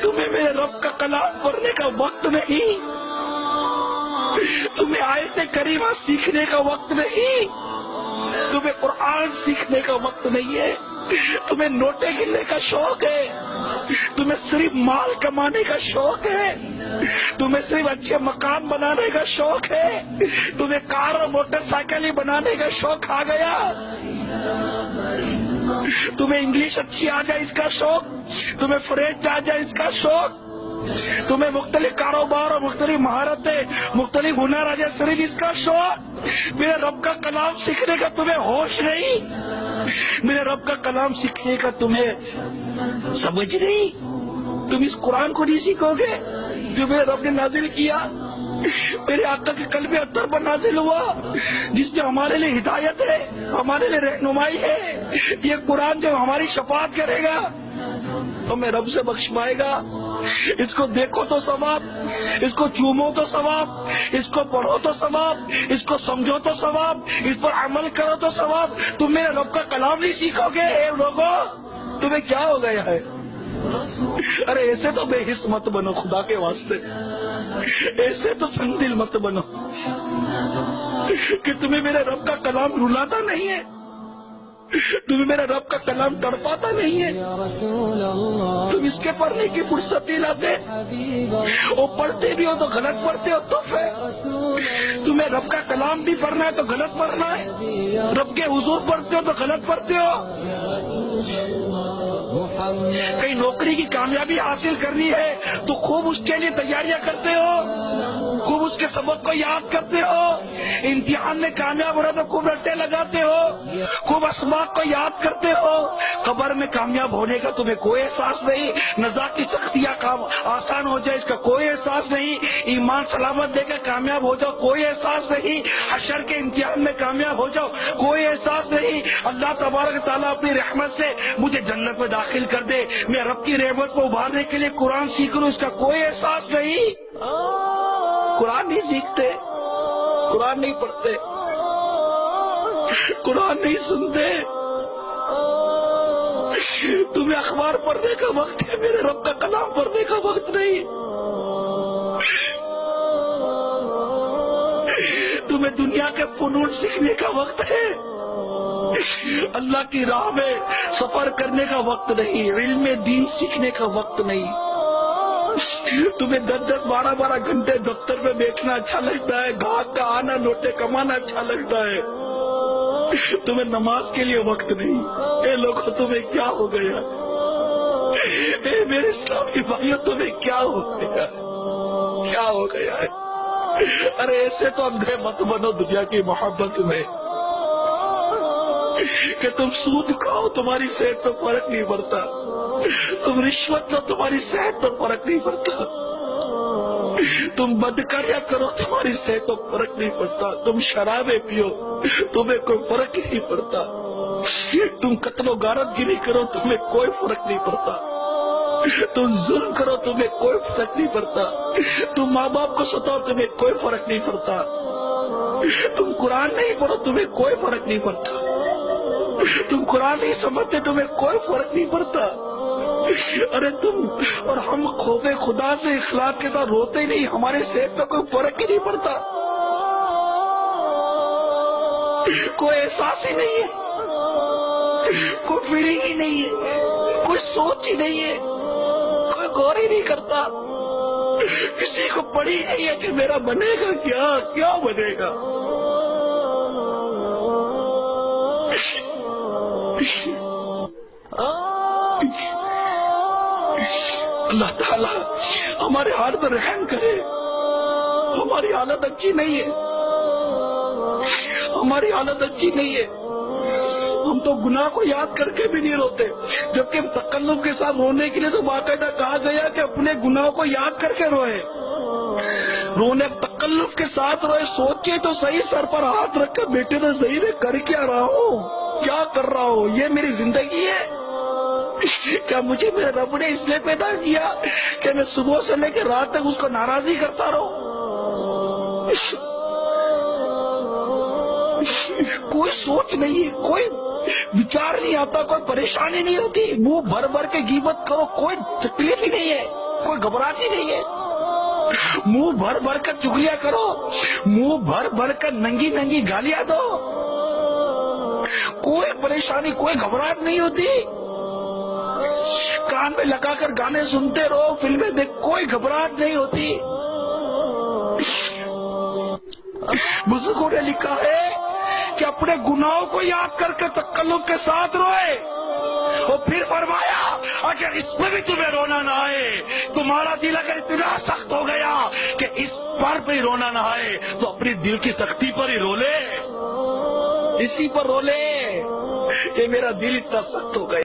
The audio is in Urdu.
تمہیں میرے رب کا کلام پڑھنے کا وقت نہیں، تمہیں آیت کریمہ سیکھنے کا وقت نہیں، تمہیں قرآن سیکھنے کا وقت نہیں ہے، تمہیں نوٹیں گننے کا شوق ہے، تمہیں صرف مال کمانے کا شوق ہے، تمہیں صرف اچھے مکان بنانے کا شوق ہے، تمہیں کار اور موٹر سائیکل ہی بنانے کا شوق آ گیا، تمہیں انگلش اچھی آ جائے اس کا شوق، تمہیں فرینچ آ جائے اس کا شوق، تمہیں مختلف کاروبار اور مختلف مہارتیں مختلف ہنر آ جائے صرف اس کا شوق، میرے رب کا کلام سیکھنے کا تمہیں ہوش نہیں، میرے رب کا کلام سیکھنے کا تمہیں سمجھ نہیں، تم اس قرآن کو نہیں سیکھو گے جو میرے رب نے نازل کیا، میرے آقا کے قلب اطہر پر نازل ہوا، جس میں ہمارے لیے ہدایت ہے، ہمارے لیے رہنمائی ہے، یہ قرآن جو ہماری شفاعت کرے گا ہمیں رب سے بخشوائے گا، اس کو دیکھو تو ثواب، اس کو چومو تو ثواب، اس کو پڑھو تو ثواب، اس کو سمجھو تو ثواب، اس پر عمل کرو تو ثواب، تم میرے رب کا کلام نہیں سیکھو گے، اے لوگو تمہیں کیا ہو گیا ہے؟ ارے ایسے تو بے حس مت بنو، خدا کے واسطے ایسے تو سنگ دل مت بنو کہ تمہیں میرے رب کا کلام رلاتا نہیں ہے، تمہیں میرا رب کا کلام تڑپاتا نہیں ہے، تم اس کے پڑھنے کی فرصت نہیں لاتے، وہ پڑھتے بھی ہو تو غلط پڑھتے ہو، تمہیں رب کا کلام بھی پڑھنا ہے تو غلط پڑھنا ہے، رب کے حضور پڑھتے ہو تو غلط پڑھتے ہو، کہیں نوکری کی کامیابی حاصل کرنی ہے تو خوب اس کے لیے تیاریاں کرتے ہو، خوب اس کے سبق کو یاد کرتے ہو، امتحان میں کامیاب ہو رہا تو خوب رٹے لگاتے ہو، خوب اسباق کو یاد کرتے ہو، قبر میں کامیاب ہونے کا تمہیں کوئی احساس نہیں، نزا کی سختیاں آسان ہو جائے اس کا کوئی احساس نہیں، ایمان سلامت دے کر کامیاب ہو جاؤ کوئی احساس نہیں، حشر کے امتحان میں کامیاب ہو جاؤ کوئی احساس نہیں، اللہ تبارک تعالیٰ اپنی رحمت سے مجھے جنت میں داخل کر دے، میں رب کی رحمت کو ابھارنے کے لیے قرآن سیکھ لوں اس کا کوئی احساس نہیں، قرآن نہیں سیکھتے، قرآن نہیں پڑھتے، قرآن نہیں سنتے، تمہیں اخبار پڑھنے کا وقت ہے، میرے رب کا کلام پڑھنے کا وقت نہیں، تمہیں دنیا کے فنون سیکھنے کا وقت ہے، اللہ کی راہ میں سفر کرنے کا وقت نہیں، علم دین سیکھنے کا وقت نہیں، تمہیں 10-10 12-12 گھنٹے دفتر میں بیٹھنا اچھا لگتا ہے، گاہک کا آنا نوٹے کمانا اچھا لگتا ہے، تمہیں نماز کے لیے وقت نہیں، اے لوگوں تمہیں کیا ہو گیا، اے میرے اسلامی بھائیوں تمہیں کیا ہو گیا، کیا ہو گیا ہے؟ ارے ایسے تو اندھے مت بنو دنیا کی محبت میں کہ تم سود کھاؤ تمہاری صحت پر فرق نہیں پڑتا، تم رشوت لو تمہاری صحت پر فرق نہیں پڑتا، تم بدکاریاں کرو تمہاری صحت پر فرق نہیں پڑتا، تم شرابیں پیو تمہیں کوئی فرق نہیں پڑتا، تم قتل و غارت گیری کرو تمہیں کوئی فرق نہیں پڑتا، تم ظلم کرو تمہیں کوئی فرق نہیں پڑتا، تم ماں باپ کو ستاؤ تمہیں کوئی فرق نہیں پڑتا، تم قرآن نہیں پڑھو تمہیں کوئی فرق نہیں پڑتا، تم قرآن نہیں سمجھتے تمہیں کوئی فرق نہیں پڑتا، ارے تم اور ہم خوف خدا سے اخلاق کے ساتھ روتے ہی نہیں، ہمارے صحت کا کوئی فرق ہی نہیں پڑتا، کوئی احساس ہی نہیں ہے، کوئی فیلنگ ہی نہیں ہے، کوئی سوچ ہی نہیں ہے، کوئی غور ہی نہیں کرتا، کسی کو پڑھی نہیں ہے کہ میرا بنے گا کیا بنے گا، اللہ تعالیٰ ہمارے حال پر رحم کرے، ہماری حالت اچھی نہیں ہے، ہماری حالت اچھی نہیں ہے، ہم تو گناہ کو یاد کر کے بھی نہیں روتے، جبکہ تکلف کے ساتھ رونے کے لیے تو باقاعدہ کہا گیا کہ اپنے گناہوں کو یاد کر کے روئے، رونے تکلف کے ساتھ روئے، سوچے تو صحیح، سر پر ہاتھ رکھ کر بیٹے تو صحیح، میں کر کیا رہا ہوں، کیا کر رہا ہوں، یہ میری زندگی ہے، کیا مجھے میرے رب نے اس لیے پیدا کیا کہ میں صبح سے لے کے رات تک اس کو ناراضی کرتا رہوں، کوئی سوچ نہیں ہے، کوئی وچار نہیں آتا، کوئی پریشانی نہیں ہوتی، منہ بھر بھر کے غیبت کرو کوئی تکلیف ہی نہیں ہے، کوئی گھبراہٹ ہی نہیں ہے. منہ بھر بھر کر چگلیاں کرو, منہ بھر بھر کر ننگی ننگی گالیاں دو, کوئی پریشانی کوئی گھبراہٹ نہیں ہوتی. کان میں لگا کر گانے سنتے رہو, فلمیں دیکھ, کوئی گھبراہٹ نہیں ہوتی. بزرگوں نے لکھا ہے کہ اپنے گناہوں کو یاد کر کے تکلف کے ساتھ روئے, اور پھر فرمایا اگر اس میں بھی تمہیں رونا نہ آئے, تمہارا دل اگر اتنا سخت ہو گیا کہ اس پر بھی رونا نہ آئے, تو اپنی دل کی سختی پر ہی رو لے, اسی پر رو لے کہ میرا دل اتنا سخت ہو گیا.